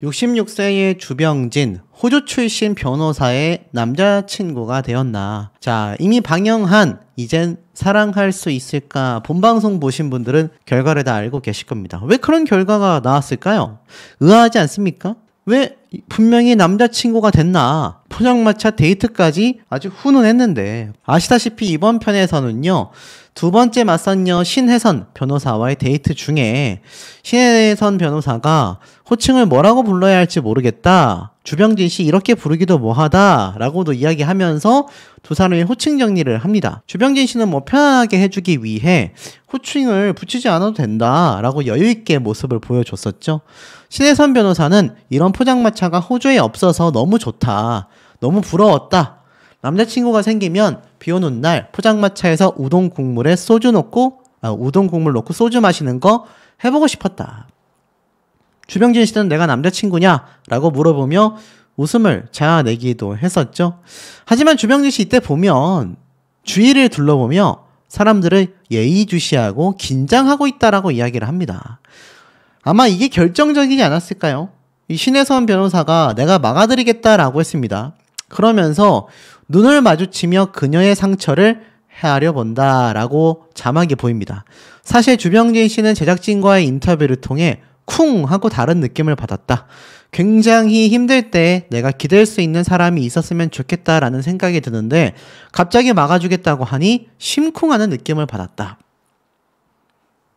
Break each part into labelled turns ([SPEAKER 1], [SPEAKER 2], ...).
[SPEAKER 1] 66세의 주병진, 호주 출신 변호사의 남자친구가 되었나. 자, 이미 방영한 이젠 사랑할 수 있을까 본방송 보신 분들은 결과를 다 알고 계실 겁니다. 왜 그런 결과가 나왔을까요? 의아하지 않습니까? 왜 분명히 남자친구가 됐나? 포장마차 데이트까지 아주 훈훈했는데, 아시다시피 이번 편에서는요, 두 번째 맞선녀 신혜선 변호사와의 데이트 중에 신혜선 변호사가 호칭을 뭐라고 불러야 할지 모르겠다, 주병진 씨 이렇게 부르기도 뭐하다 라고도 이야기하면서 두 사람의 호칭 정리를 합니다. 주병진 씨는 뭐 편안하게 해주기 위해 호칭을 붙이지 않아도 된다 라고 여유있게 모습을 보여줬었죠. 신혜선 변호사는 이런 포장마차가 호주에 없어서 너무 좋다, 너무 부러웠다, 남자친구가 생기면 비 오는 날 포장마차에서 우동 국물 넣고 소주 마시는 거 해보고 싶었다. 주병진 씨는 내가 남자친구냐? 라고 물어보며 웃음을 자아내기도 했었죠. 하지만 주병진 씨 이때 보면 주위를 둘러보며 사람들을 예의주시하고 긴장하고 있다라고 이야기를 합니다. 아마 이게 결정적이지 않았을까요? 이 신혜선 변호사가 내가 막아드리겠다라고 했습니다. 그러면서 눈을 마주치며 그녀의 상처를 헤아려 본다라고 자막이 보입니다. 사실 주병진 씨는 제작진과의 인터뷰를 통해 쿵 하고 다른 느낌을 받았다. 굉장히 힘들 때 내가 기댈 수 있는 사람이 있었으면 좋겠다라는 생각이 드는데 갑자기 막아주겠다고 하니 심쿵하는 느낌을 받았다.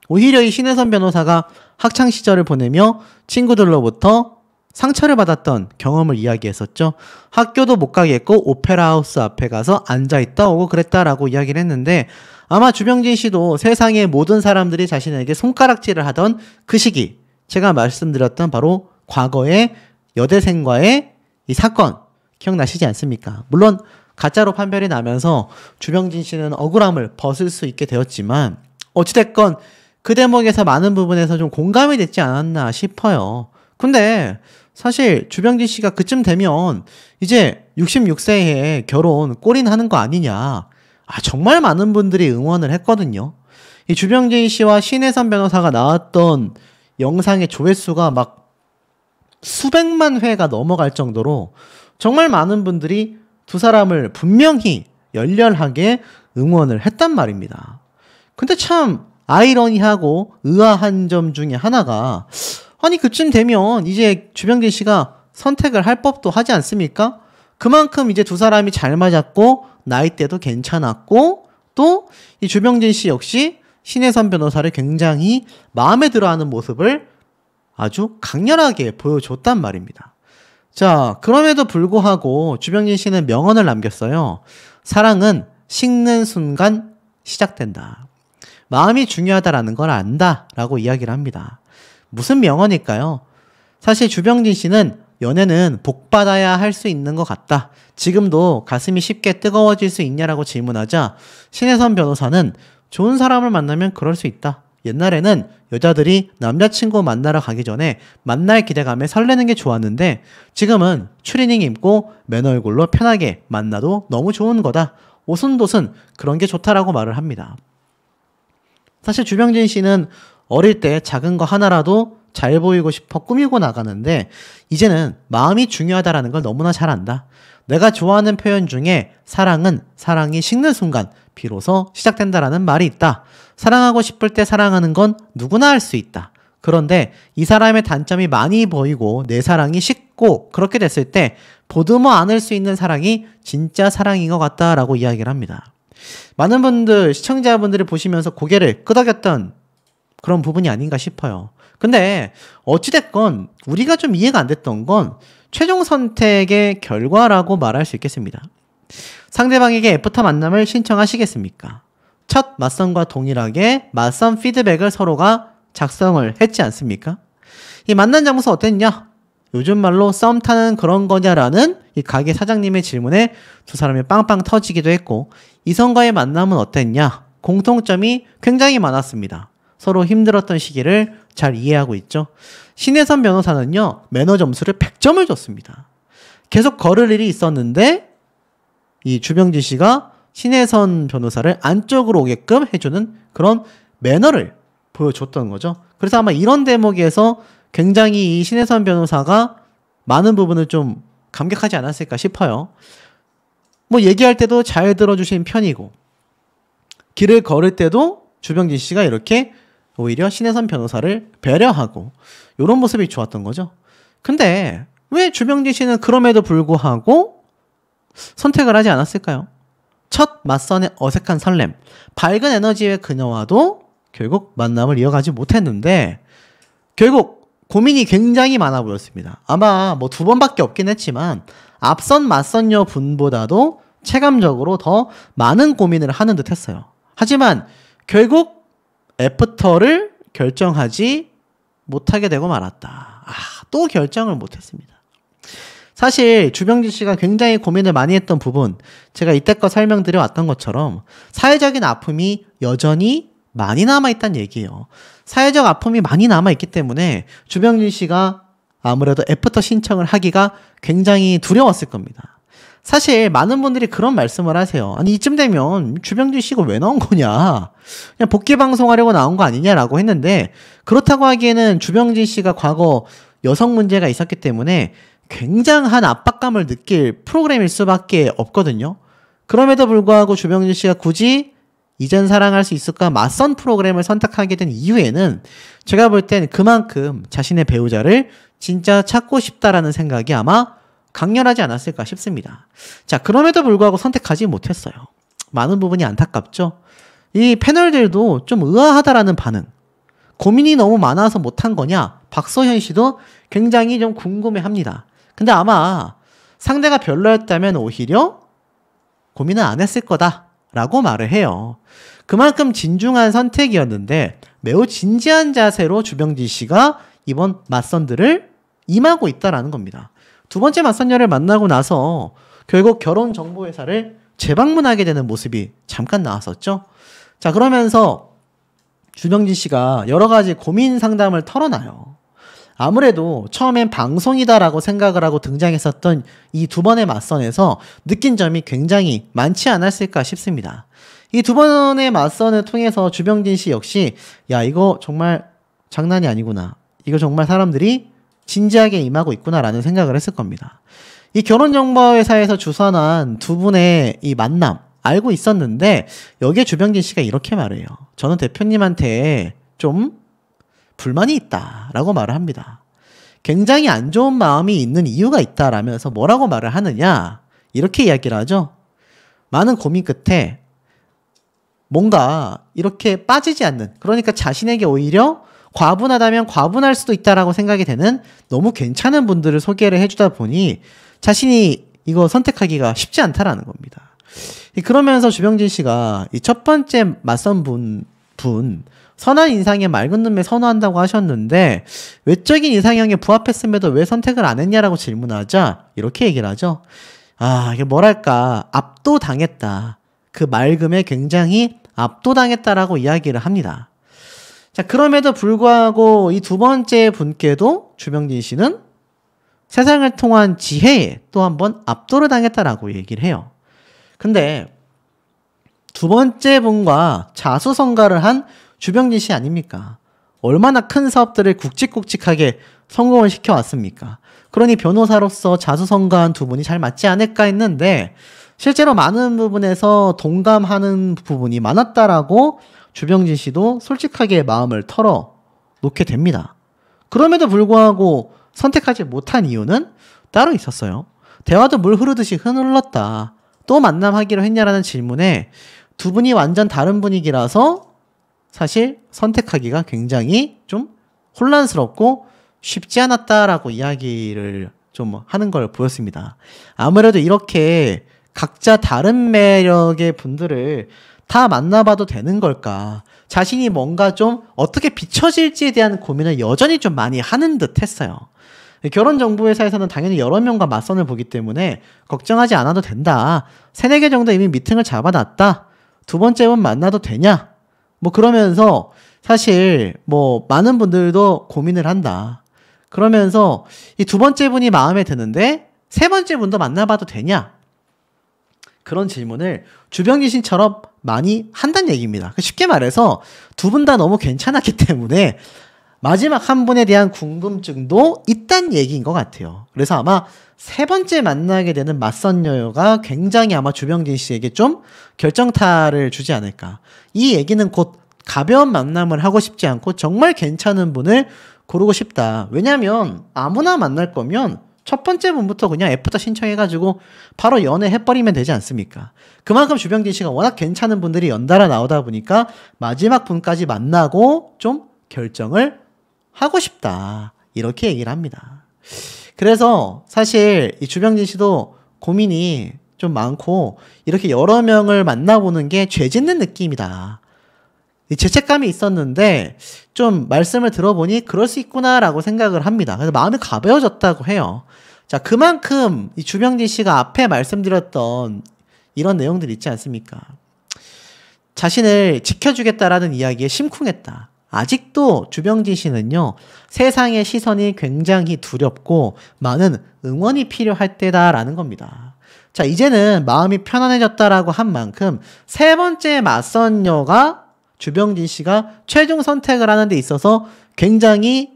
[SPEAKER 1] 오히려 이 신혜선 변호사가 학창시절을 보내며 친구들로부터 상처를 받았던 경험을 이야기했었죠. 학교도 못 가겠고 오페라 하우스 앞에 가서 앉아있다 오고 그랬다라고 이야기를 했는데, 아마 주병진 씨도 세상의 모든 사람들이 자신에게 손가락질을 하던 그 시기, 제가 말씀드렸던 바로 과거의 여대생과의 이 사건 기억나시지 않습니까? 물론 가짜로 판별이 나면서 주병진 씨는 억울함을 벗을 수 있게 되었지만 어찌됐건 그 대목에서 많은 부분에서 좀 공감이 됐지 않았나 싶어요. 근데 사실 주병진 씨가 그쯤 되면 이제 66세에 결혼 골인하는 거 아니냐, 정말 많은 분들이 응원을 했거든요. 이 주병진 씨와 신혜선 변호사가 나왔던 영상의 조회수가 막 수백만 회가 넘어갈 정도로 정말 많은 분들이 두 사람을 분명히 열렬하게 응원을 했단 말입니다. 근데 참 아이러니하고 의아한 점 중에 하나가, 아니 그쯤 되면 이제 주병진 씨가 선택을 할 법도 하지 않습니까? 그만큼 이제 두 사람이 잘 맞았고 나이대도 괜찮았고 또 이 주병진 씨 역시 신혜선 변호사를 굉장히 마음에 들어하는 모습을 아주 강렬하게 보여줬단 말입니다. 자, 그럼에도 불구하고 주병진 씨는 명언을 남겼어요. 사랑은 식는 순간 시작된다. 마음이 중요하다라는 걸 안다 라고 이야기를 합니다. 무슨 명언일까요? 사실 주병진 씨는 연애는 복받아야 할 수 있는 것 같다. 지금도 가슴이 쉽게 뜨거워질 수 있냐라고 질문하자 신혜선 변호사는 좋은 사람을 만나면 그럴 수 있다. 옛날에는 여자들이 남자친구 만나러 가기 전에 만날 기대감에 설레는 게 좋았는데 지금은 추리닝 입고 맨 얼굴로 편하게 만나도 너무 좋은 거다. 오순도순 그런 게 좋다라고 말을 합니다. 사실 주병진 씨는 어릴 때 작은 거 하나라도 잘 보이고 싶어 꾸미고 나가는데 이제는 마음이 중요하다라는 걸 너무나 잘 안다. 내가 좋아하는 표현 중에 사랑은 사랑이 식는 순간 비로소 시작된다라는 말이 있다. 사랑하고 싶을 때 사랑하는 건 누구나 할 수 있다. 그런데 이 사람의 단점이 많이 보이고 내 사랑이 식고 그렇게 됐을 때 보듬어 안을 수 있는 사랑이 진짜 사랑인 것 같다라고 이야기를 합니다. 많은 분들, 시청자분들이 보시면서 고개를 끄덕였던 그런 부분이 아닌가 싶어요. 근데 어찌됐건 우리가 좀 이해가 안 됐던 건 최종 선택의 결과라고 말할 수 있겠습니다. 상대방에게 애프터 만남을 신청하시겠습니까? 첫 맞선과 동일하게 맞선 피드백을 서로가 작성을 했지 않습니까? 이 만난 장소 어땠냐? 요즘 말로 썸 타는 그런 거냐라는 이 가게 사장님의 질문에 두 사람이 빵빵 터지기도 했고, 이성과의 만남은 어땠냐? 공통점이 굉장히 많았습니다. 서로 힘들었던 시기를 잘 이해하고 있죠. 신혜선 변호사는요, 매너 점수를 100점을 줬습니다. 계속 걸을 일이 있었는데 이 주병진 씨가 신혜선 변호사를 안쪽으로 오게끔 해주는 그런 매너를 보여줬던 거죠. 그래서 아마 이런 대목에서 굉장히 이 신혜선 변호사가 많은 부분을 좀 감격하지 않았을까 싶어요. 뭐 얘기할 때도 잘 들어주신 편이고 길을 걸을 때도 주병진 씨가 이렇게 오히려 신혜선 변호사를 배려하고 이런 모습이 좋았던 거죠. 근데 왜 주병진 씨는 그럼에도 불구하고 선택을 하지 않았을까요? 첫 맞선의 어색한 설렘, 밝은 에너지의 그녀와도 결국 만남을 이어가지 못했는데 결국 고민이 굉장히 많아 보였습니다. 아마 뭐 2번밖에 없긴 했지만 앞선 맞선녀 분보다도 체감적으로 더 많은 고민을 하는 듯 했어요. 하지만 결국 애프터를 결정하지 못하게 되고 말았다. 또 결정을 못했습니다. 사실 주병진 씨가 굉장히 고민을 많이 했던 부분, 제가 이때껏 설명드려 왔던 것처럼 사회적인 아픔이 여전히 많이 남아있다는 얘기예요. 사회적 아픔이 많이 남아있기 때문에 주병진 씨가 아무래도 애프터 신청을 하기가 굉장히 두려웠을 겁니다. 사실 많은 분들이 그런 말씀을 하세요. 아니 이쯤 되면 주병진 씨가 왜 나온 거냐, 그냥 복귀 방송하려고 나온 거 아니냐라고 했는데, 그렇다고 하기에는 주병진 씨가 과거 여성 문제가 있었기 때문에 굉장한 압박감을 느낄 프로그램일 수밖에 없거든요. 그럼에도 불구하고 주병진 씨가 굳이 이젠 사랑할 수 있을까 맞선 프로그램을 선택하게 된 이유에는 제가 볼 땐 그만큼 자신의 배우자를 진짜 찾고 싶다라는 생각이 아마 강렬하지 않았을까 싶습니다. 자, 그럼에도 불구하고 선택하지 못했어요. 많은 부분이 안타깝죠. 이 패널들도 좀 의아하다라는 반응, 고민이 너무 많아서 못한 거냐, 박소현 씨도 굉장히 좀 궁금해합니다. 근데 아마 상대가 별로였다면 오히려 고민은 안 했을 거다라고 말을 해요. 그만큼 진중한 선택이었는데 매우 진지한 자세로 주병진 씨가 이번 맞선들을 임하고 있다라는 겁니다. 2번째 맞선녀를 만나고 나서 결국 결혼정보회사를 재방문하게 되는 모습이 잠깐 나왔었죠. 자, 그러면서 주병진 씨가 여러 가지 고민 상담을 털어놔요. 아무래도 처음엔 방송이다라고 생각을 하고 등장했었던 이 2번의 맞선에서 느낀 점이 굉장히 많지 않았을까 싶습니다. 이 2번의 맞선을 통해서 주병진 씨 역시 야, 이거 정말 장난이 아니구나, 이거 정말 사람들이 진지하게 임하고 있구나라는 생각을 했을 겁니다. 이 결혼정보회사에서 주선한 2분의 이 만남 알고 있었는데 여기에 주병진 씨가 이렇게 말해요. 저는 대표님한테 좀 불만이 있다라고 말을 합니다. 굉장히 안 좋은 마음이 있는 이유가 있다라면서 뭐라고 말을 하느냐, 이렇게 이야기를 하죠. 많은 고민 끝에 뭔가 이렇게 빠지지 않는, 그러니까 자신에게 오히려 과분하다면 과분할 수도 있다라고 생각이 되는 너무 괜찮은 분들을 소개를 해주다 보니 자신이 이거 선택하기가 쉽지 않다라는 겁니다. 그러면서 주병진 씨가 이 첫 번째 맞선 분 선한 인상에 맑은 눈매 선호한다고 하셨는데 외적인 이상형에 부합했음에도 왜 선택을 안 했냐라고 질문하자 이렇게 얘기를 하죠. 이게 뭐랄까, 압도당했다. 그 맑음에 굉장히 압도당했다라고 이야기를 합니다. 자, 그럼에도 불구하고 이 2번째 분께도 주병진 씨는 세상을 통한 지혜에 또 한 번 압도를 당했다라고 얘기를 해요. 근데 2번째 분과 자수성가를 한 주병진 씨 아닙니까? 얼마나 큰 사업들을 굵직굵직하게 성공을 시켜왔습니까? 그러니 변호사로서 자수성가한 2분이 잘 맞지 않을까 했는데 실제로 많은 부분에서 동감하는 부분이 많았다라고 주병진 씨도 솔직하게 마음을 털어놓게 됩니다. 그럼에도 불구하고 선택하지 못한 이유는 따로 있었어요. 대화도 물 흐르듯이 흘렀다. 또 만남하기로 했냐라는 질문에 2분이 완전 다른 분위기라서 사실 선택하기가 굉장히 좀 혼란스럽고 쉽지 않았다라고 이야기를 좀 하는 걸 보였습니다. 아무래도 이렇게 각자 다른 매력의 분들을 다 만나봐도 되는 걸까? 자신이 뭔가 좀 어떻게 비춰질지에 대한 고민을 여전히 좀 많이 하는 듯 했어요. 결혼정보회사에서는 당연히 여러 명과 맞선을 보기 때문에 걱정하지 않아도 된다. 3-4개 정도 이미 미팅을 잡아놨다. 2번째 분 만나도 되냐? 뭐 그러면서 사실 뭐 많은 분들도 고민을 한다. 그러면서 이 2번째 분이 마음에 드는데 3번째 분도 만나봐도 되냐? 그런 질문을 주병진 씨처럼 많이 한다는 얘기입니다. 쉽게 말해서 2분 다 너무 괜찮았기 때문에 마지막 한 분에 대한 궁금증도 있단 얘기인 것 같아요. 그래서 아마 세 번째 만나게 되는 맞선 여여가 굉장히 아마 주병진 씨에게 좀 결정타를 주지 않을까. 이 얘기는 곧 가벼운 만남을 하고 싶지 않고 정말 괜찮은 분을 고르고 싶다. 왜냐면 아무나 만날 거면 첫 번째 분부터 그냥 애프터 신청해가지고 바로 연애해버리면 되지 않습니까? 그만큼 주병진 씨가 워낙 괜찮은 분들이 연달아 나오다 보니까 마지막 분까지 만나고 좀 결정을 하고 싶다. 이렇게 얘기를 합니다. 그래서 사실 이 주병진 씨도 고민이 좀 많고 이렇게 여러 명을 만나보는 게 죄 짓는 느낌이다. 죄책감이 있었는데 좀 말씀을 들어보니 그럴 수 있구나라고 생각을 합니다. 그래서 마음이 가벼워졌다고 해요. 자, 그만큼 이 주병진 씨가 앞에 말씀드렸던 이런 내용들 있지 않습니까? 자신을 지켜주겠다라는 이야기에 심쿵했다. 아직도 주병진 씨는요, 세상의 시선이 굉장히 두렵고 많은 응원이 필요할 때다라는 겁니다. 자, 이제는 마음이 편안해졌다라고 한 만큼 세 번째 맞선녀가 주병진 씨가 최종 선택을 하는 데 있어서 굉장히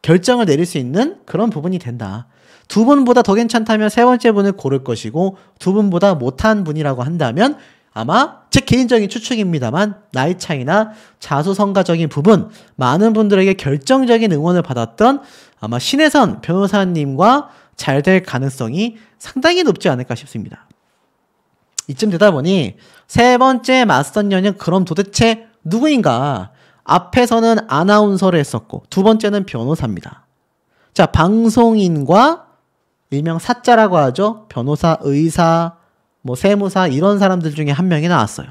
[SPEAKER 1] 결정을 내릴 수 있는 그런 부분이 된다. 두 분보다 더 괜찮다면 세 번째 분을 고를 것이고 두 분보다 못한 분이라고 한다면 아마 제 개인적인 추측입니다만 나이 차이나 자수성가적인 부분, 많은 분들에게 결정적인 응원을 받았던 아마 신혜선 변호사님과 잘 될 가능성이 상당히 높지 않을까 싶습니다. 이쯤 되다 보니 세 번째 맞선녀는 그럼 도대체 누구인가? 앞에서는 아나운서를 했었고 두 번째는 변호사입니다. 자, 방송인과 일명 사자라고 하죠. 변호사, 의사, 뭐 세무사 이런 사람들 중에 한 명이 나왔어요.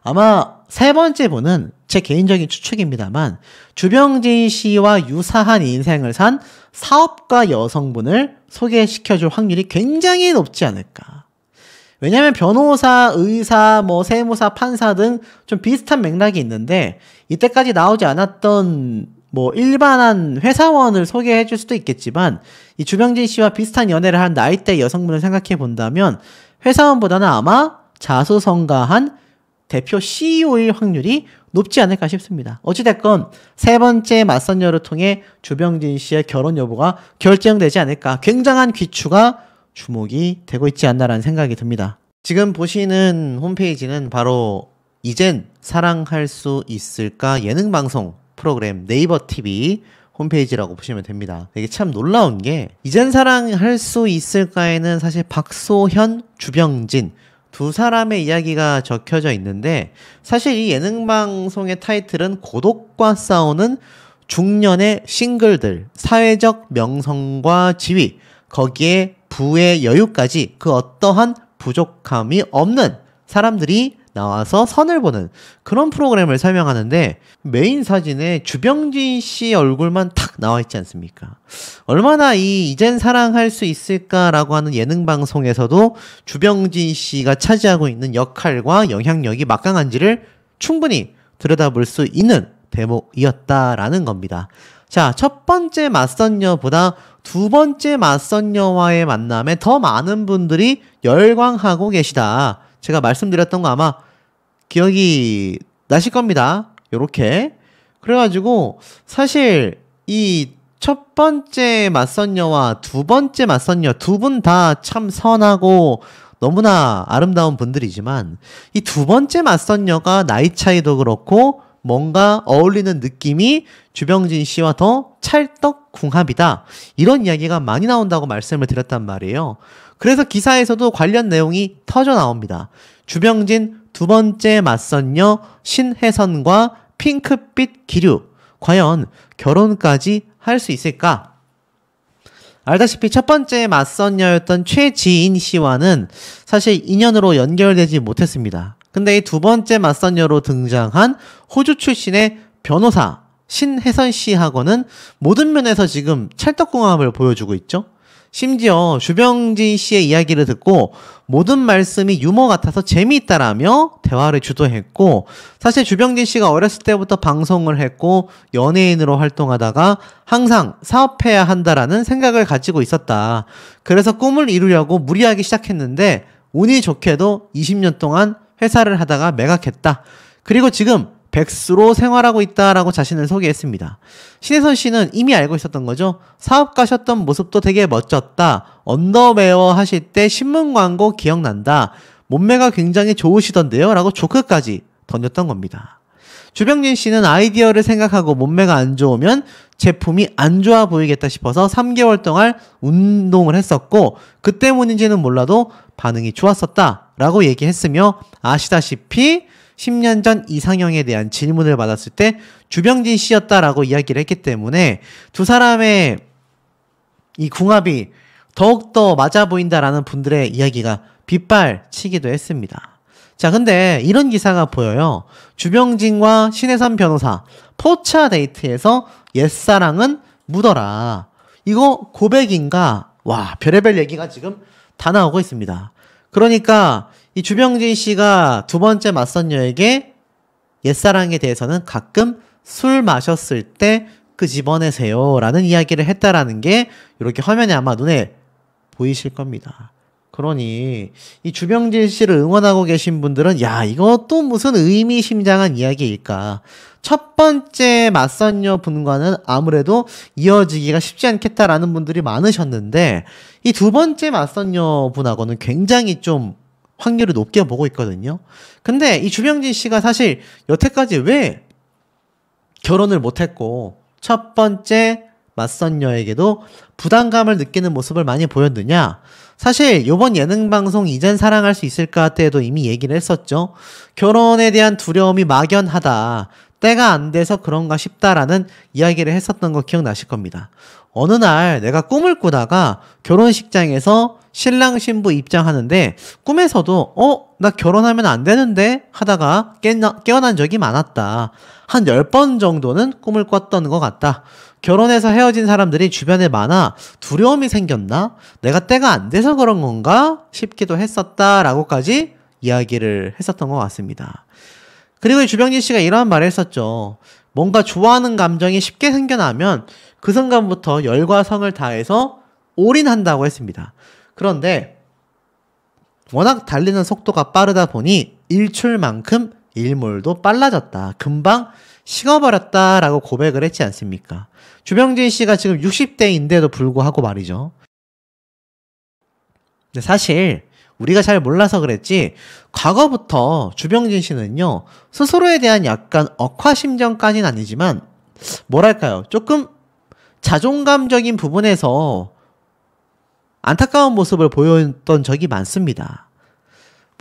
[SPEAKER 1] 아마 세 번째 분은 제 개인적인 추측입니다만 주병진 씨와 유사한 인생을 산 사업가 여성분을 소개시켜줄 확률이 굉장히 높지 않을까. 왜냐하면 변호사, 의사, 뭐 세무사, 판사 등 좀 비슷한 맥락이 있는데 이때까지 나오지 않았던 뭐 일반한 회사원을 소개해 줄 수도 있겠지만 이 주병진 씨와 비슷한 연애를 한 나이대 여성분을 생각해 본다면 회사원보다는 아마 자수성가한 대표 CEO일 확률이 높지 않을까 싶습니다. 어찌됐건 세 번째 맞선녀를 통해 주병진 씨의 결혼 여부가 결정되지 않을까. 굉장한 귀추가 주목이 되고 있지 않나라는 생각이 듭니다. 지금 보시는 홈페이지는 바로 이젠 사랑할 수 있을까 예능방송 프로그램 네이버 TV 홈페이지라고 보시면 됩니다. 이게 참 놀라운 게 이젠 사랑할 수 있을까에는 사실 박소현, 주병진 두 사람의 이야기가 적혀져 있는데 사실 이 예능방송의 타이틀은 고독과 싸우는 중년의 싱글들, 사회적 명성과 지위, 거기에 부의 여유까지 그 어떠한 부족함이 없는 사람들이 나와서 선을 보는 그런 프로그램을 설명하는데 메인 사진에 주병진 씨 얼굴만 탁 나와 있지 않습니까? 얼마나 이 이젠 사랑할 수 있을까라고 하는 예능 방송에서도 주병진 씨가 차지하고 있는 역할과 영향력이 막강한지를 충분히 들여다볼 수 있는 대목이었다라는 겁니다. 자, 첫 번째 맞선녀보다 두 번째 맞선녀와의 만남에 더 많은 분들이 열광하고 계시다. 제가 말씀드렸던 거 아마 기억이 나실 겁니다. 요렇게. 그래가지고 사실 이 첫 번째 맞선녀와 두 번째 맞선녀 두 분 다 참 선하고 너무나 아름다운 분들이지만 이 두 번째 맞선녀가 나이 차이도 그렇고 뭔가 어울리는 느낌이 주병진 씨와 더 찰떡궁합이다. 이런 이야기가 많이 나온다고 말씀을 드렸단 말이에요. 그래서 기사에서도 관련 내용이 터져 나옵니다. 주병진 두 번째 맞선녀 신혜선과 핑크빛 기류. 과연 결혼까지 할 수 있을까? 알다시피 첫 번째 맞선녀였던 최지인 씨와는 사실 인연으로 연결되지 못했습니다. 근데 이 두 번째 맞선녀로 등장한 호주 출신의 변호사 신혜선 씨하고는 모든 면에서 지금 찰떡궁합을 보여주고 있죠. 심지어 주병진 씨의 이야기를 듣고 모든 말씀이 유머 같아서 재미있다라며 대화를 주도했고 사실 주병진 씨가 어렸을 때부터 방송을 했고 연예인으로 활동하다가 항상 사업해야 한다라는 생각을 가지고 있었다. 그래서 꿈을 이루려고 무리하게 시작했는데 운이 좋게도 20년 동안 회사를 하다가 매각했다. 그리고 지금 백수로 생활하고 있다라고 자신을 소개했습니다. 신혜선 씨는 이미 알고 있었던 거죠. 사업가셨던 모습도 되게 멋졌다. 언더웨어 하실 때 신문 광고 기억난다. 몸매가 굉장히 좋으시던데요? 라고 조크까지 던졌던 겁니다. 주병진 씨는 아이디어를 생각하고 몸매가 안 좋으면 제품이 안 좋아 보이겠다 싶어서 3개월 동안 운동을 했었고 그 때문인지는 몰라도 반응이 좋았었다 라고 얘기했으며 아시다시피 10년 전 이상형에 대한 질문을 받았을 때 주병진 씨였다라고 이야기를 했기 때문에 두 사람의 이 궁합이 더욱더 맞아 보인다라는 분들의 이야기가 빗발치기도 했습니다. 자, 근데 이런 기사가 보여요. 주병진과 신혜선 변호사 포차 데이트에서 옛사랑은 묻어라. 이거 고백인가? 와, 별의별 얘기가 지금 다 나오고 있습니다. 그러니까 이 주병진 씨가 두 번째 맞선녀에게 옛사랑에 대해서는 가끔 술 마셨을 때 그 집어내세요 라는 이야기를 했다라는 게 이렇게 화면에 아마 눈에 보이실 겁니다. 그러니 이 주병진 씨를 응원하고 계신 분들은 야, 이것도 무슨 의미심장한 이야기일까. 첫 번째 맞선녀 분과는 아무래도 이어지기가 쉽지 않겠다라는 분들이 많으셨는데 이 두 번째 맞선녀 분하고는 굉장히 좀 확률을 높게 보고 있거든요. 근데 이 주병진 씨가 사실 여태까지 왜 결혼을 못했고 첫 번째 맞선녀에게도 부담감을 느끼는 모습을 많이 보였느냐? 사실 이번 예능방송 이젠 사랑할 수 있을까 때에도 이미 얘기를 했었죠. 결혼에 대한 두려움이 막연하다. 때가 안 돼서 그런가 싶다라는 이야기를 했었던 거 기억나실 겁니다. 어느 날 내가 꿈을 꾸다가 결혼식장에서 신랑 신부 입장하는데 꿈에서도 나 결혼하면 안 되는데 하다가 깨어난 적이 많았다. 한 10번 정도는 꿈을 꿨던 것 같다. 결혼해서 헤어진 사람들이 주변에 많아 두려움이 생겼나? 내가 때가 안 돼서 그런 건가? 싶기도 했었다라고까지 이야기를 했었던 것 같습니다. 그리고 주병진 씨가 이런 말을 했었죠. 뭔가 좋아하는 감정이 쉽게 생겨나면 그 순간부터 열과 성을 다해서 올인한다고 했습니다. 그런데 워낙 달리는 속도가 빠르다 보니 일출만큼 일몰도 빨라졌다. 금방 식어버렸다라고 고백을 했지 않습니까? 주병진 씨가 지금 60대인데도 불구하고 말이죠. 근데 사실 우리가 잘 몰라서 그랬지 과거부터 주병진 씨는요. 스스로에 대한 약간 억하심정까지는 아니지만 뭐랄까요. 조금 자존감적인 부분에서 안타까운 모습을 보였던 적이 많습니다.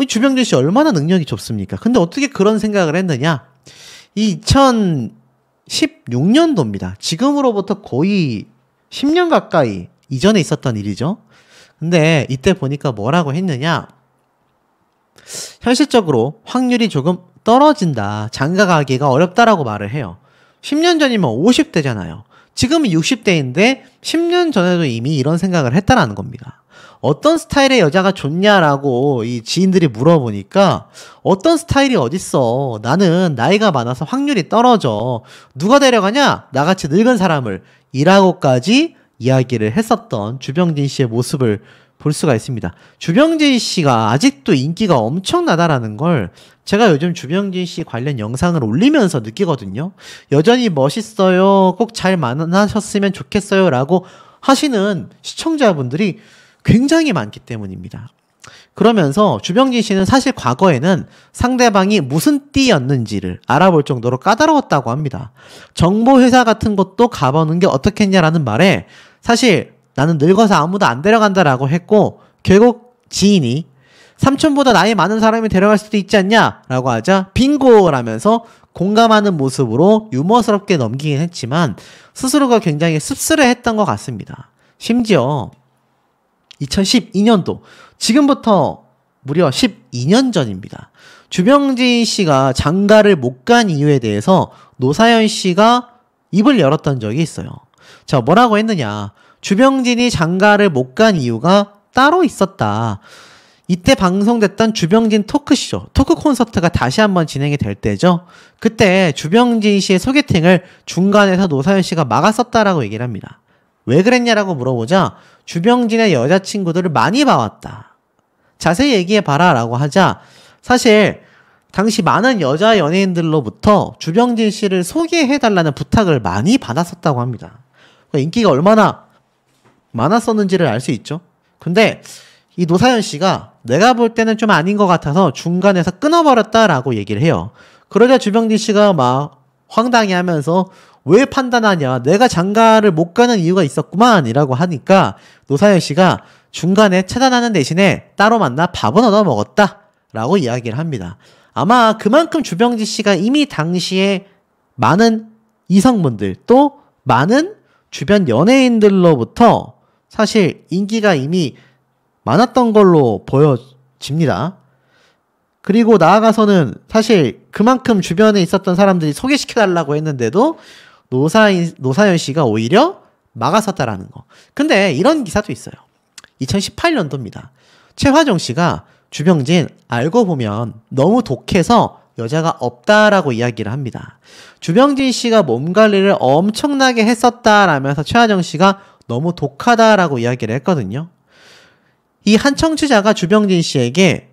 [SPEAKER 1] 주병진 씨 얼마나 능력이 좋습니까? 근데 어떻게 그런 생각을 했느냐? 2016년도입니다. 지금으로부터 거의 10년 가까이 이전에 있었던 일이죠. 근데 이때 보니까 뭐라고 했느냐? 현실적으로 확률이 조금 떨어진다. 장가가기가 어렵다라고 말을 해요. 10년 전이면 50대잖아요. 지금은 60대인데 10년 전에도 이미 이런 생각을 했다라는 겁니다. 어떤 스타일의 여자가 좋냐라고 이 지인들이 물어보니까 어떤 스타일이 어딨어. 나는 나이가 많아서 확률이 떨어져. 누가 데려가냐? 나같이 늙은 사람을. 이라고까지 이야기를 했었던 주병진 씨의 모습을 볼 수가 있습니다. 주병진 씨가 아직도 인기가 엄청나다라는 걸 제가 요즘 주병진 씨 관련 영상을 올리면서 느끼거든요. 여전히 멋있어요. 꼭 잘 만나셨으면 좋겠어요. 라고 하시는 시청자분들이 굉장히 많기 때문입니다. 그러면서 주병진 씨는 사실 과거에는 상대방이 무슨 띠였는지를 알아볼 정도로 까다로웠다고 합니다. 정보회사 같은 것도 가보는 게 어떻겠냐라는 말에 사실 나는 늙어서 아무도 안 데려간다라고 했고 결국 지인이 삼촌보다 나이 많은 사람이 데려갈 수도 있지 않냐? 라고 하자 빙고라면서 공감하는 모습으로 유머스럽게 넘기긴 했지만 스스로가 굉장히 씁쓸해했던 것 같습니다. 심지어 2012년도 지금부터 무려 12년 전입니다. 주병진 씨가 장가를 못 간 이유에 대해서 노사연 씨가 입을 열었던 적이 있어요. 자, 뭐라고 했느냐? 주병진이 장가를 못 간 이유가 따로 있었다. 이때 방송됐던 주병진 토크쇼, 토크 콘서트가 다시 한번 진행이 될 때죠. 그때 주병진 씨의 소개팅을 중간에서 노사연 씨가 막았었다라고 얘기를 합니다. 왜 그랬냐라고 물어보자 주병진의 여자친구들을 많이 봐왔다. 자세히 얘기해봐라 라고 하자 사실 당시 많은 여자 연예인들로부터 주병진 씨를 소개해달라는 부탁을 많이 받았었다고 합니다. 인기가 얼마나 많았었는지를 알 수 있죠. 근데 이 노사연 씨가 내가 볼 때는 좀 아닌 것 같아서 중간에서 끊어버렸다라고 얘기를 해요. 그러자 주병진 씨가 막 황당해 하면서 왜 판단하냐, 내가 장가를 못 가는 이유가 있었구만 이라고 하니까 노사연 씨가 중간에 차단하는 대신에 따로 만나 밥은 얻어 먹었다 라고 이야기를 합니다. 아마 그만큼 주병진 씨가 이미 당시에 많은 이성분들 또 많은 주변 연예인들로부터 사실 인기가 이미 많았던 걸로 보여집니다. 그리고 나아가서는 사실 그만큼 주변에 있었던 사람들이 소개시켜달라고 했는데도 노사연 씨가 오히려 막았었다라는 거. 근데 이런 기사도 있어요. 2018년도입니다. 최화정 씨가 주병진 알고 보면 너무 독해서 여자가 없다라고 이야기를 합니다. 주병진 씨가 몸 관리를 엄청나게 했었다라면서 최화정 씨가 너무 독하다라고 이야기를 했거든요. 이 한 청취자가 주병진 씨에게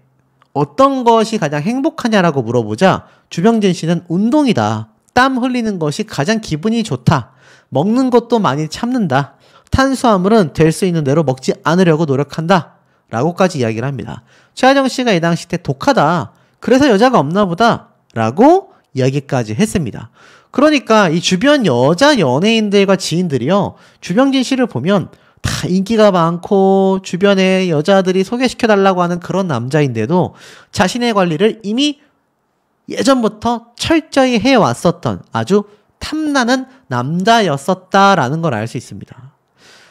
[SPEAKER 1] 어떤 것이 가장 행복하냐라고 물어보자 주병진 씨는 운동이다. 땀 흘리는 것이 가장 기분이 좋다. 먹는 것도 많이 참는다. 탄수화물은 될 수 있는 대로 먹지 않으려고 노력한다. 라고까지 이야기를 합니다. 최하정 씨가 이 당시 때 독하다. 그래서 여자가 없나 보다. 라고 이야기까지 했습니다. 그러니까 이 주변 여자 연예인들과 지인들이요. 주병진 씨를 보면 다 인기가 많고 주변에 여자들이 소개시켜달라고 하는 그런 남자인데도 자신의 관리를 이미 예전부터 철저히 해왔었던 아주 탐나는 남자였었다라는 걸 알 수 있습니다.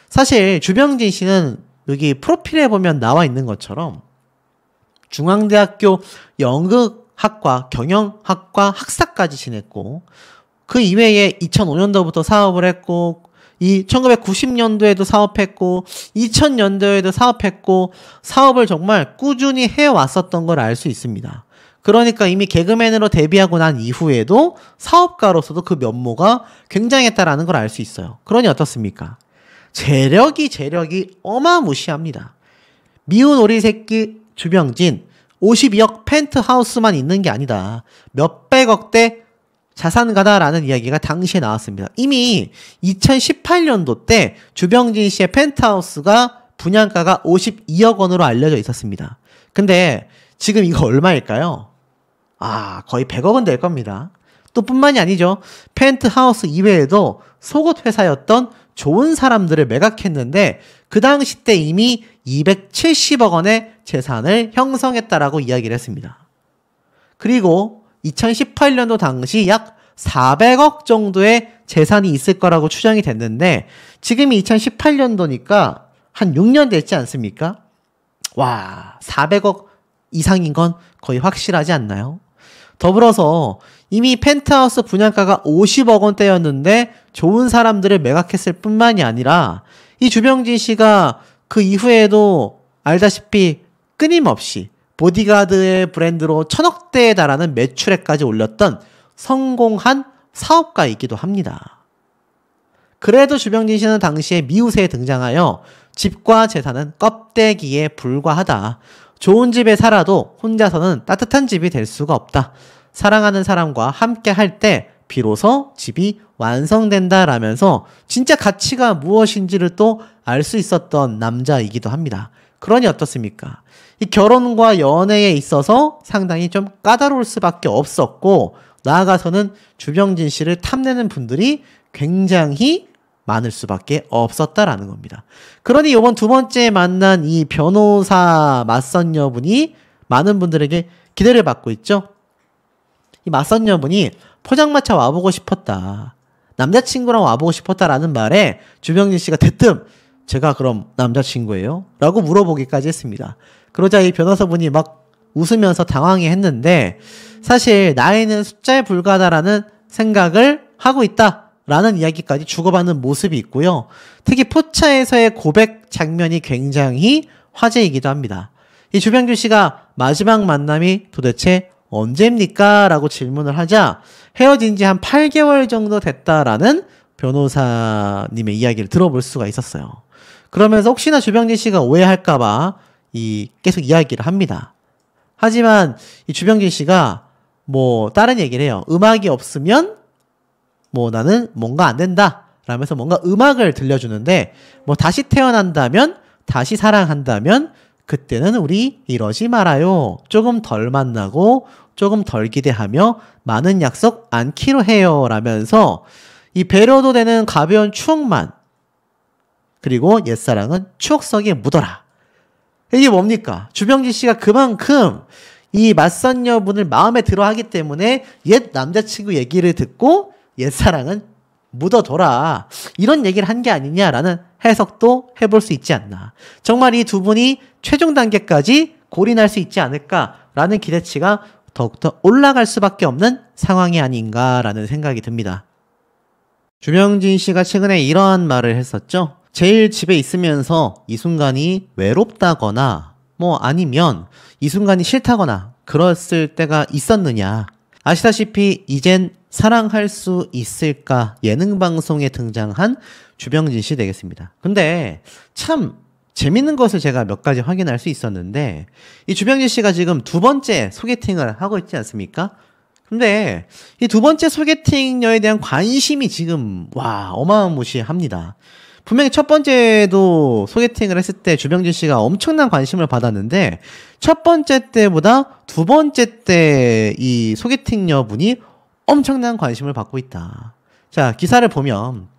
[SPEAKER 1] 사실 주병진 씨는 여기 프로필에 보면 나와 있는 것처럼 중앙대학교 연극학과 경영학과 학사까지 지냈고 그 이외에 2005년도부터 사업을 했고 이 1990년도에도 사업했고 2000년도에도 사업했고 사업을 정말 꾸준히 해왔었던 걸 알 수 있습니다. 그러니까 이미 개그맨으로 데뷔하고 난 이후에도 사업가로서도 그 면모가 굉장했다라는 걸 알 수 있어요. 그러니 어떻습니까? 재력이 어마무시합니다. 미운 오리 새끼 주병진 52억 펜트하우스만 있는 게 아니다. 몇백억대 자산가다라는 이야기가 당시에 나왔습니다. 이미 2018년도 때 주병진 씨의 펜트하우스가 분양가가 52억 원으로 알려져 있었습니다. 근데 지금 이거 얼마일까요? 거의 100억은 될 겁니다. 또 뿐만이 아니죠. 펜트하우스 이외에도 속옷 회사였던 좋은 사람들을 매각했는데 그 당시 때 이미 270억 원의 재산을 형성했다라고 이야기를 했습니다. 그리고 2018년도 당시 약 400억 정도의 재산이 있을 거라고 추정이 됐는데 지금이 2018년도니까 한 6년 됐지 않습니까? 와, 400억 이상인 건 거의 확실하지 않나요? 더불어서 이미 펜트하우스 분양가가 50억 원대였는데 좋은 사람들을 매각했을 뿐만이 아니라 이 주병진 씨가 그 이후에도 알다시피 끊임없이 보디가드의 브랜드로 1000억대에 달하는 매출액까지 올렸던 성공한 사업가이기도 합니다. 그래도 주병진 씨는 당시에 미우새에 등장하여 집과 재산은 껍데기에 불과하다. 좋은 집에 살아도 혼자서는 따뜻한 집이 될 수가 없다. 사랑하는 사람과 함께 할 때 비로소 집이 완성된다라면서 진짜 가치가 무엇인지를 또 알 수 있었던 남자이기도 합니다. 그러니 어떻습니까? 이 결혼과 연애에 있어서 상당히 좀 까다로울 수밖에 없었고 나아가서는 주병진 씨를 탐내는 분들이 굉장히 많을 수밖에 없었다라는 겁니다. 그러니 이번 두 번째 만난 이 변호사 맞선녀분이 많은 분들에게 기대를 받고 있죠. 이 맞선녀분이 포장마차 와보고 싶었다. 남자친구랑 와보고 싶었다라는 말에 주병진 씨가 대뜸 제가 그럼 남자친구예요? 라고 물어보기까지 했습니다. 그러자 이 변호사분이 막 웃으면서 당황해 했는데 사실 나이는 숫자에 불과하다라는 생각을 하고 있다라는 이야기까지 주고받는 모습이 있고요. 특히 포차에서의 고백 장면이 굉장히 화제이기도 합니다. 이 주병진 씨가 마지막 만남이 도대체 언제입니까? 라고 질문을 하자 헤어진 지 한 8개월 정도 됐다라는 변호사님의 이야기를 들어볼 수가 있었어요. 그러면서 혹시나 주병진 씨가 오해할까봐 계속 이야기를 합니다. 하지만 이 주병진 씨가 뭐 다른 얘기를 해요. 음악이 없으면 뭐 나는 뭔가 안 된다 라면서 뭔가 음악을 들려주는데, 뭐 다시 태어난다면, 다시 사랑한다면 그때는 우리 이러지 말아요. 조금 덜 만나고 조금 덜 기대하며 많은 약속 않기로 해요 라면서 이 배려도 되는 가벼운 추억만, 그리고 옛사랑은 추억 속에 묻어라. 이게 뭡니까? 주병진 씨가 그만큼 이 맞선녀분을 마음에 들어 하기 때문에 옛 남자친구 얘기를 듣고 옛사랑은 묻어둬라, 이런 얘기를 한 게 아니냐라는 해석도 해볼 수 있지 않나. 정말 이 두 분이 최종 단계까지 골인할 수 있지 않을까라는 기대치가 더욱더 올라갈 수밖에 없는 상황이 아닌가라는 생각이 듭니다. 주병진 씨가 최근에 이러한 말을 했었죠. 제일 집에 있으면서 이 순간이 외롭다거나 뭐 아니면 이 순간이 싫다거나 그랬을 때가 있었느냐. 아시다시피 이젠 사랑할 수 있을까 예능 방송에 등장한 주병진 씨 되겠습니다. 근데 참 재밌는 것을 제가 몇 가지 확인할 수 있었는데, 이 주병진 씨가 지금 두 번째 소개팅을 하고 있지 않습니까? 근데 이 두 번째 소개팅녀에 대한 관심이 지금 어마무시합니다. 분명히 첫 번째도 소개팅을 했을 때 주병진 씨가 엄청난 관심을 받았는데, 첫 번째 때보다 두 번째 때 이 소개팅녀분이 엄청난 관심을 받고 있다. 자, 기사를 보면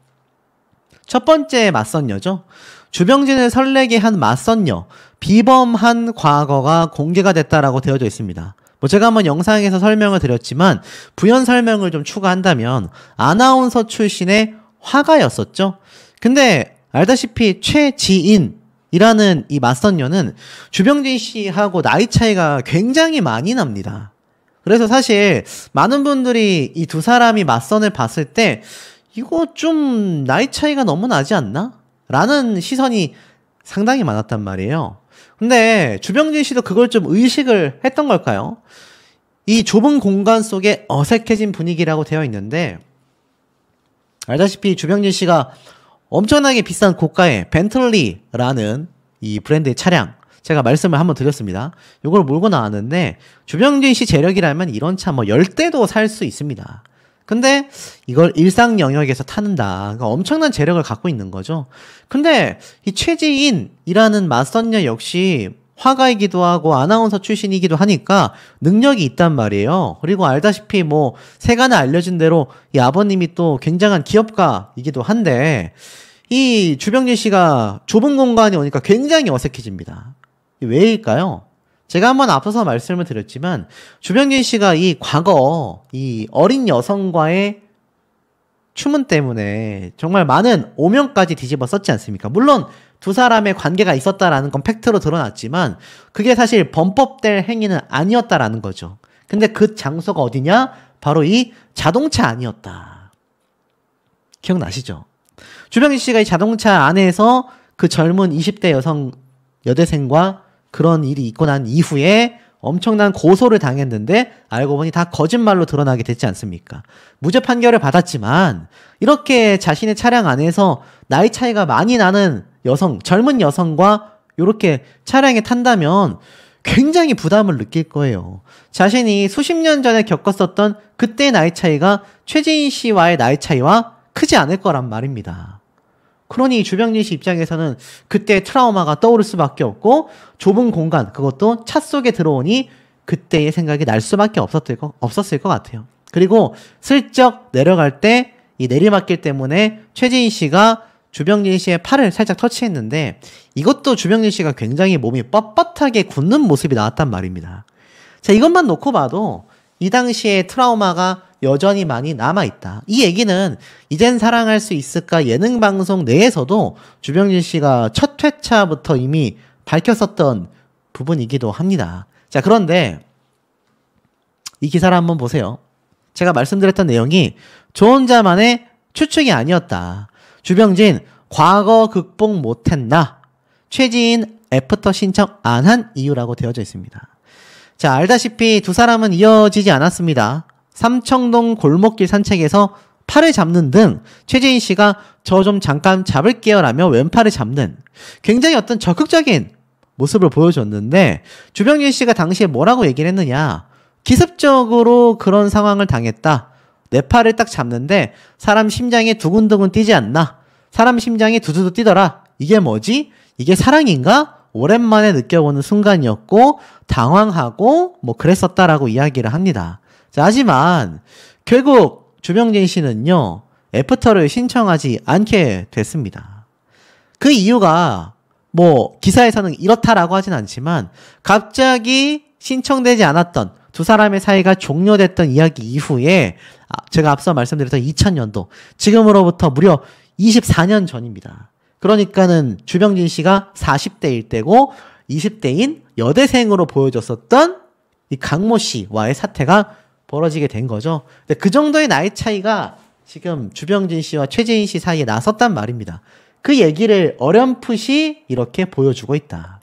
[SPEAKER 1] 첫 번째 맞선녀죠. 주병진을 설레게 한 맞선녀, 비범한 과거가 공개가 됐다라고 되어져 있습니다. 뭐 제가 한번 영상에서 설명을 드렸지만 부연 설명을 좀 추가한다면 아나운서 출신의 화가였었죠. 근데 알다시피 최지인이라는 이 맞선녀는 주병진 씨하고 나이 차이가 굉장히 많이 납니다. 그래서 사실 많은 분들이 이 두 사람이 맞선을 봤을 때 이거 좀 나이 차이가 너무 나지 않나? 라는 시선이 상당히 많았단 말이에요. 근데 주병진 씨도 그걸 좀 의식을 했던 걸까요? 이 좁은 공간 속에 어색해진 분위기라고 되어 있는데, 알다시피 주병진 씨가 엄청나게 비싼 고가의 벤틀리라는 이 브랜드의 차량, 제가 말씀을 한번 드렸습니다. 이걸 몰고 나왔는데 주병진 씨 재력이라면 이런 차 뭐 10대도 살 수 있습니다. 근데 이걸 일상 영역에서 타는다. 그러니까 엄청난 재력을 갖고 있는 거죠. 근데 이 최지인이라는 맞선녀 역시 화가이기도 하고 아나운서 출신이기도 하니까 능력이 있단 말이에요. 그리고 알다시피 뭐 세간에 알려진 대로 이 아버님이 또 굉장한 기업가이기도 한데, 이 주병진 씨가 좁은 공간에 오니까 굉장히 어색해집니다. 왜일까요? 제가 한번 앞서서 말씀을 드렸지만 주병진 씨가 이 과거 이 어린 여성과의 추문 때문에 정말 많은 오명까지 뒤집어 썼지 않습니까? 물론 두 사람의 관계가 있었다라는 건 팩트로 드러났지만 그게 사실 범법될 행위는 아니었다라는 거죠. 근데 그 장소가 어디냐? 바로 이 자동차 안이었다. 기억나시죠? 주병진 씨가 이 자동차 안에서 그 젊은 20대 여대생과 그런 일이 있고 난 이후에 엄청난 고소를 당했는데 알고 보니 다 거짓말로 드러나게 됐지 않습니까? 무죄 판결을 받았지만 이렇게 자신의 차량 안에서 나이 차이가 많이 나는 여성, 젊은 여성과 이렇게 차량에 탄다면 굉장히 부담을 느낄 거예요. 자신이 수십 년 전에 겪었었던 그때의 나이 차이가 최지인 씨와의 나이 차이와 크지 않을 거란 말입니다. 그러니 주병진 씨 입장에서는 그때의 트라우마가 떠오를 수밖에 없고, 좁은 공간, 그것도 차 속에 들어오니 그때의 생각이 날 수밖에 없었을 것 같아요. 그리고 슬쩍 내려갈 때 이 내리막길 때문에 최지인 씨가 주병진 씨의 팔을 살짝 터치했는데, 이것도 주병진 씨가 굉장히 몸이 뻣뻣하게 굳는 모습이 나왔단 말입니다. 자, 이것만 놓고 봐도 이 당시의 트라우마가 여전히 많이 남아있다. 이 얘기는 이젠 사랑할 수 있을까 예능 방송 내에서도 주병진 씨가 첫 회차부터 이미 밝혔었던 부분이기도 합니다. 자, 그런데 이 기사를 한번 보세요. 제가 말씀드렸던 내용이 저 혼자만의 추측이 아니었다. 주병진 과거 극복 못했나? 최지인 애프터 신청 안 한 이유라고 되어져 있습니다. 자, 알다시피 두 사람은 이어지지 않았습니다. 삼청동 골목길 산책에서 팔을 잡는 등 최지인 씨가 저 좀 잠깐 잡을게요 라며 왼팔을 잡는 굉장히 어떤 적극적인 모습을 보여줬는데, 주병진 씨가 당시에 뭐라고 얘기를 했느냐? 기습적으로 그런 상황을 당했다. 내 팔을 딱 잡는데 사람 심장이 두근두근 뛰지 않나? 사람 심장이 두두두 뛰더라. 이게 뭐지? 이게 사랑인가? 오랜만에 느껴보는 순간이었고 당황하고 뭐 그랬었다라고 이야기를 합니다. 자, 하지만 결국 주병진 씨는요. 애프터를 신청하지 않게 됐습니다. 그 이유가 뭐 기사에서는 이렇다라고 하진 않지만 갑자기 신청되지 않았던 두 사람의 사이가 종료됐던 이야기 이후에 제가 앞서 말씀드렸던 2000년도 지금으로부터 무려 24년 전입니다. 그러니까는 주병진 씨가 40대일 때고 20대인 여대생으로 보여줬었던 이 강모 씨와의 사태가 벌어지게 된 거죠. 근데 그 정도의 나이 차이가 지금 주병진 씨와 최재인 씨 사이에 나섰단 말입니다. 그 얘기를 어렴풋이 이렇게 보여주고 있다.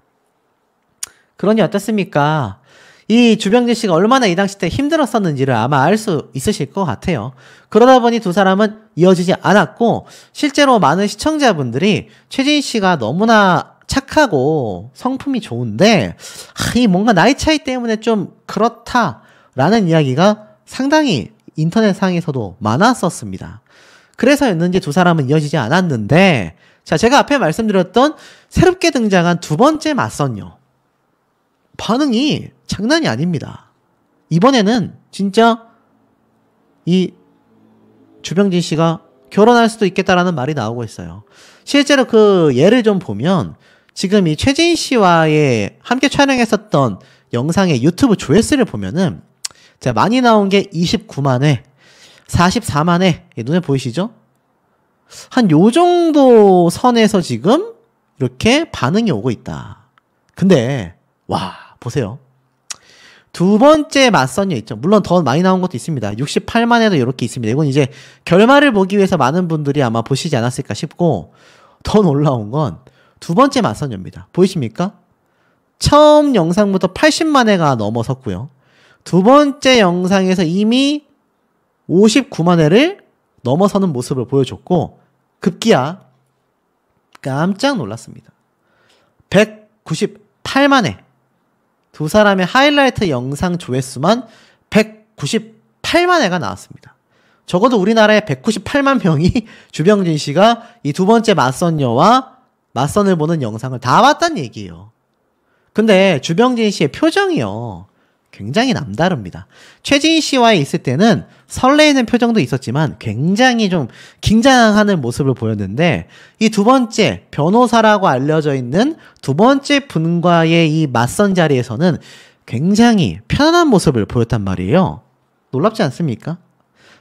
[SPEAKER 1] 그러니 어떻습니까? 이 주병진 씨가 얼마나 이 당시 때 힘들었었는지를 아마 알 수 있으실 것 같아요. 그러다 보니 두 사람은 이어지지 않았고 실제로 많은 시청자분들이 최재인 씨가 너무나 착하고 성품이 좋은데 이 뭔가 나이 차이 때문에 좀 그렇다라는 이야기가 상당히 인터넷상에서도 많았었습니다. 그래서였는지 두 사람은 이어지지 않았는데 자, 제가 앞에 말씀드렸던 새롭게 등장한 두 번째 맞선녀 반응이 장난이 아닙니다. 이번에는 진짜 이 주병진 씨가 결혼할 수도 있겠다라는 말이 나오고 있어요. 실제로 그 예를 좀 보면 지금 이 최재인 씨와의 함께 촬영했었던 영상의 유튜브 조회수를 보면은 자, 많이 나온 게 29만 회, 44만 회. 눈에 보이시죠? 한 요 정도 선에서 지금 이렇게 반응이 오고 있다. 근데 와, 보세요. 두 번째 맞선녀 있죠. 물론 더 많이 나온 것도 있습니다. 68만 회도 이렇게 있습니다. 이건 이제 결말을 보기 위해서 많은 분들이 아마 보시지 않았을까 싶고 더 놀라운 건 두 번째 맞선녀입니다. 보이십니까? 처음 영상부터 80만 회가 넘어섰고요. 두 번째 영상에서 이미 59만 회를 넘어서는 모습을 보여줬고 급기야 깜짝 놀랐습니다. 198만 회. 두 사람의 하이라이트 영상 조회수만 198만 회가 나왔습니다. 적어도 우리나라에 198만 명이 주병진 씨가 이 두 번째 맞선녀와 맞선을 보는 영상을 다 봤다는 얘기예요. 근데 주병진 씨의 표정이요. 굉장히 남다릅니다. 최지인 씨와 있을 때는 설레이는 표정도 있었지만 굉장히 좀 긴장하는 모습을 보였는데 이 두 번째 변호사라고 알려져 있는 두 번째 분과의 이 맞선 자리에서는 굉장히 편안한 모습을 보였단 말이에요. 놀랍지 않습니까?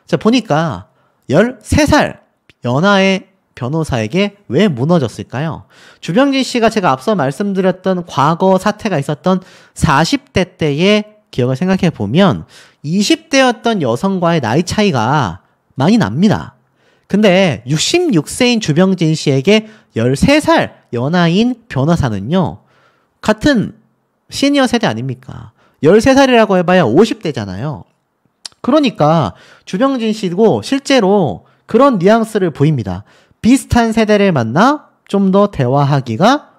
[SPEAKER 1] 자, 보니까 13살 연하의 변호사에게 왜 무너졌을까요? 주병진 씨가 제가 앞서 말씀드렸던 과거 사태가 있었던 40대 때의 기억을 생각해 보면 20대였던 여성과의 나이 차이가 많이 납니다. 근데 66세인 주병진 씨에게 13살 연하인 변호사는요. 같은 시니어 세대 아닙니까? 13살이라고 해봐야 50대잖아요. 그러니까 주병진 씨도 실제로 그런 뉘앙스를 보입니다. 비슷한 세대를 만나 좀 더 대화하기가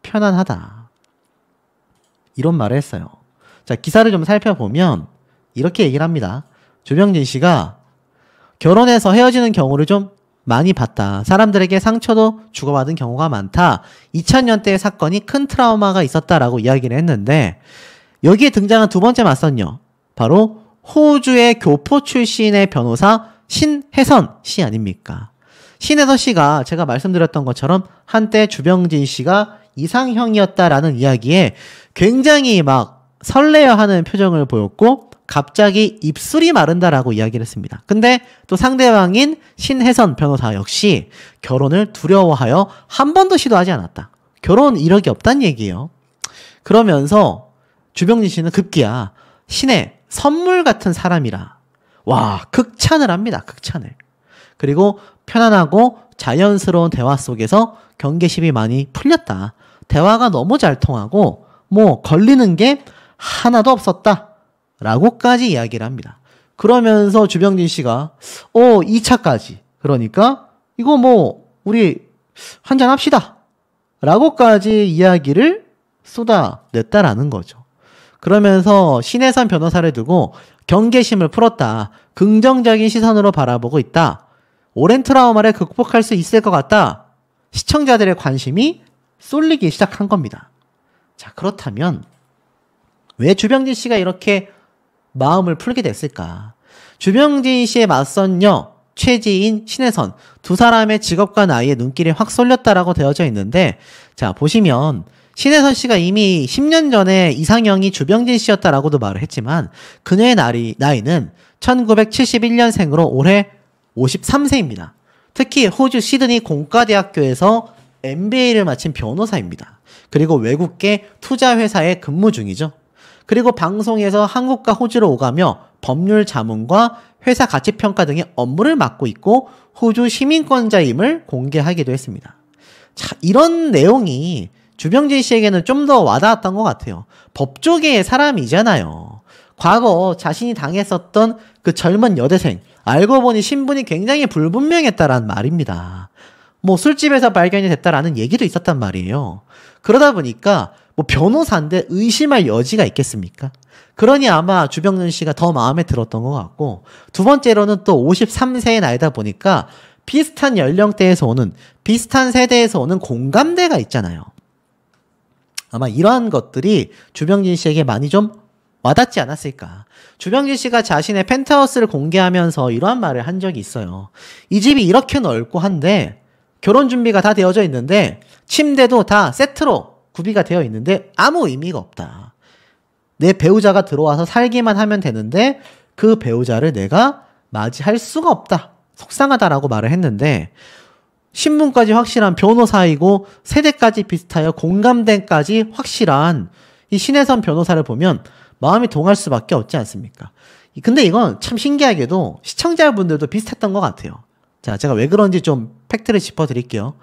[SPEAKER 1] 편안하다. 이런 말을 했어요. 자, 기사를 좀 살펴보면 이렇게 얘기를 합니다. 주병진 씨가 결혼해서 헤어지는 경우를 좀 많이 봤다. 사람들에게 상처도 주고받은 경우가 많다. 2000년대의 사건이 큰 트라우마가 있었다라고 이야기를 했는데 여기에 등장한 두 번째 맞선녀 바로 호주의 교포 출신의 변호사 신혜선 씨 아닙니까? 신혜선 씨가 제가 말씀드렸던 것처럼 한때 주병진 씨가 이상형이었다라는 이야기에 굉장히 막 설레어하는 표정을 보였고 갑자기 입술이 마른다라고 이야기를 했습니다. 근데 또 상대방인 신혜선 변호사 역시 결혼을 두려워하여 한 번도 시도하지 않았다. 결혼 이력이 없다는 얘기예요. 그러면서 주병진 씨는 급기야 신의 선물 같은 사람이라 와 극찬을 합니다. 극찬을. 그리고 편안하고 자연스러운 대화 속에서 경계심이 많이 풀렸다. 대화가 너무 잘 통하고 뭐 걸리는 게 하나도 없었다. 라고까지 이야기를 합니다. 그러면서 주병진 씨가 2차까지 그러니까 이거 뭐 우리 한잔 합시다. 라고까지 이야기를 쏟아냈다라는 거죠. 그러면서 신혜선 변호사를 두고 경계심을 풀었다. 긍정적인 시선으로 바라보고 있다. 오랜 트라우마를 극복할 수 있을 것 같다. 시청자들의 관심이 쏠리기 시작한 겁니다. 자, 그렇다면 왜 주병진 씨가 이렇게 마음을 풀게 됐을까? 주병진 씨의 맞선녀 최지인, 신혜선 두 사람의 직업과 나이에 눈길이 확 쏠렸다라고 되어져 있는데, 자, 보시면 신혜선 씨가 이미 10년 전에 이상형이 주병진 씨였다라고도 말을 했지만 그녀의 나이는 1971년생으로 올해 53세입니다. 특히 호주 시드니 공과대학교에서 MBA를 마친 변호사입니다. 그리고 외국계 투자회사에 근무 중이죠. 그리고 방송에서 한국과 호주로 오가며 법률 자문과 회사 가치평가 등의 업무를 맡고 있고 호주 시민권자임을 공개하기도 했습니다. 자, 이런 내용이 주병진 씨에게는 좀 더 와닿았던 것 같아요. 법조계의 사람이잖아요. 과거 자신이 당했었던 그 젊은 여대생, 알고 보니 신분이 굉장히 불분명했다라는 말입니다. 뭐 술집에서 발견이 됐다라는 얘기도 있었단 말이에요. 그러다 보니까 뭐 변호사인데 의심할 여지가 있겠습니까? 그러니 아마 주병진 씨가 더 마음에 들었던 것 같고, 두 번째로는 또 53세의 나이다 보니까 비슷한 연령대에서 오는, 비슷한 세대에서 오는 공감대가 있잖아요. 아마 이러한 것들이 주병진 씨에게 많이 좀 와닿지 않았을까. 주병진 씨가 자신의 펜트하우스를 공개하면서 이러한 말을 한 적이 있어요. 이 집이 이렇게 넓고 한데 결혼 준비가 다 되어져 있는데 침대도 다 세트로 구비가 되어 있는데 아무 의미가 없다. 내 배우자가 들어와서 살기만 하면 되는데 그 배우자를 내가 맞이할 수가 없다. 속상하다라고 말을 했는데, 신분까지 확실한 변호사이고 세대까지 비슷하여 공감대까지 확실한 이 신혜선 변호사를 보면 마음이 동할 수밖에 없지 않습니까? 근데 이건 참 신기하게도 시청자분들도 비슷했던 것 같아요. 자, 제가 왜 그런지 좀 팩트를 짚어드릴게요.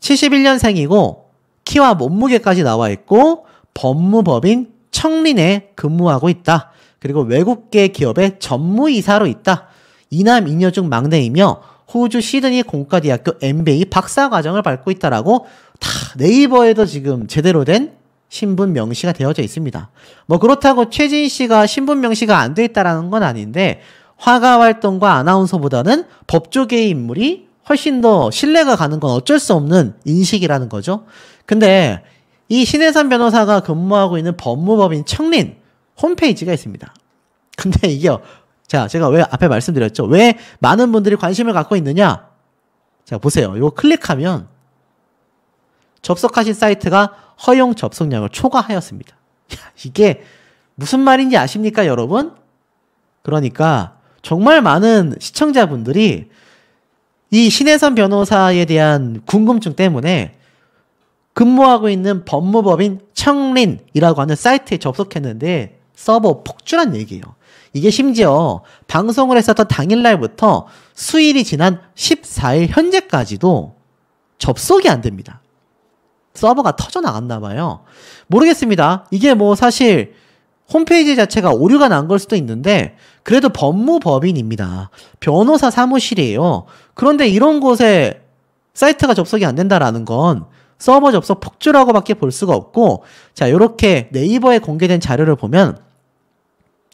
[SPEAKER 1] 71년생이고 키와 몸무게까지 나와 있고 법무법인 청린에 근무하고 있다. 그리고 외국계 기업의 전무이사로 있다. 이남 이녀 중 막내이며 호주 시드니 공과대학교 MBA 박사과정을 밟고 있다라고 다 네이버에도 지금 제대로 된 신분 명시가 되어져 있습니다. 뭐 그렇다고 최지인 씨가 신분 명시가 안 돼 있다라는 건 아닌데, 화가 활동과 아나운서보다는 법조계의 인물이 훨씬 더 신뢰가 가는 건 어쩔 수 없는 인식이라는 거죠. 근데 이 신혜선 변호사가 근무하고 있는 법무법인 청린 홈페이지가 있습니다. 근데 이게, 자, 제가 왜 앞에 말씀드렸죠? 왜 많은 분들이 관심을 갖고 있느냐? 자, 보세요. 이거 클릭하면 접속하신 사이트가 허용 접속량을 초과하였습니다. 이게 무슨 말인지 아십니까, 여러분? 그러니까 정말 많은 시청자분들이 이 신혜선 변호사에 대한 궁금증 때문에 근무하고 있는 법무법인 청린이라고 하는 사이트에 접속했는데 서버 폭주란 얘기예요. 이게 심지어 방송을 했었던 당일날부터 수일이 지난 14일 현재까지도 접속이 안 됩니다. 서버가 터져 나갔나 봐요. 모르겠습니다. 이게 뭐 사실 홈페이지 자체가 오류가 난 걸 수도 있는데 그래도 법무법인입니다. 변호사 사무실이에요. 그런데 이런 곳에 사이트가 접속이 안 된다라는 건 서버 접속 폭주라고밖에 볼 수가 없고, 자, 이렇게 네이버에 공개된 자료를 보면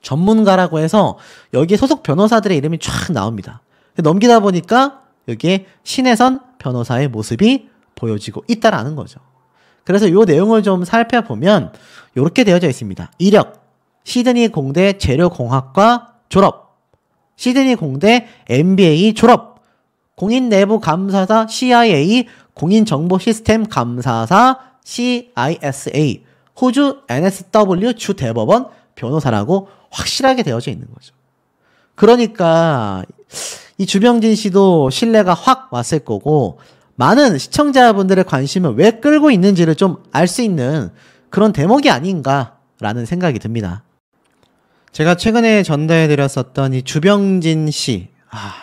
[SPEAKER 1] 전문가라고 해서 여기에 소속 변호사들의 이름이 쫙 나옵니다. 넘기다 보니까 여기에 신혜선 변호사의 모습이 보여지고 있다라는 거죠. 그래서 이 내용을 좀 살펴보면 이렇게 되어져 있습니다. 이력, 시드니 공대 재료공학과 졸업, 시드니 공대 MBA 졸업, 공인내부감사사 CIA, 공인정보시스템 감사사 CISA, 호주 NSW 주대법원 변호사라고 확실하게 되어져 있는 거죠. 그러니까 이 주병진 씨도 신뢰가 확 왔을 거고, 많은 시청자분들의 관심을 왜 끌고 있는지를 좀 알 수 있는 그런 대목이 아닌가라는 생각이 듭니다. 제가 최근에 전달해드렸었던 이 주병진 씨,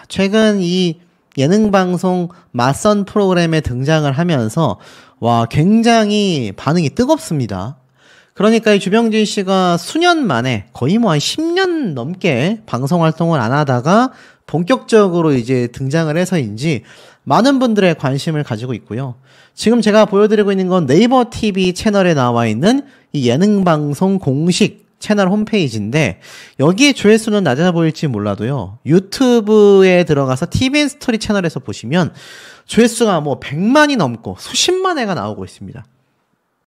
[SPEAKER 1] 최근 이 예능방송 맞선 프로그램에 등장을 하면서 와, 굉장히 반응이 뜨겁습니다. 그러니까 이 주병진 씨가 수년 만에 거의 뭐 한 10년 넘게 방송 활동을 안 하다가 본격적으로 이제 등장을 해서인지 많은 분들의 관심을 가지고 있고요. 지금 제가 보여드리고 있는 건 네이버 TV 채널에 나와 있는 이 예능방송 공식 채널 홈페이지인데 여기에 조회수는 낮아 보일지 몰라도요. 유튜브에 들어가서 TVN 스토리 채널에서 보시면 조회수가 뭐 100만이 넘고 수십만 회가 나오고 있습니다.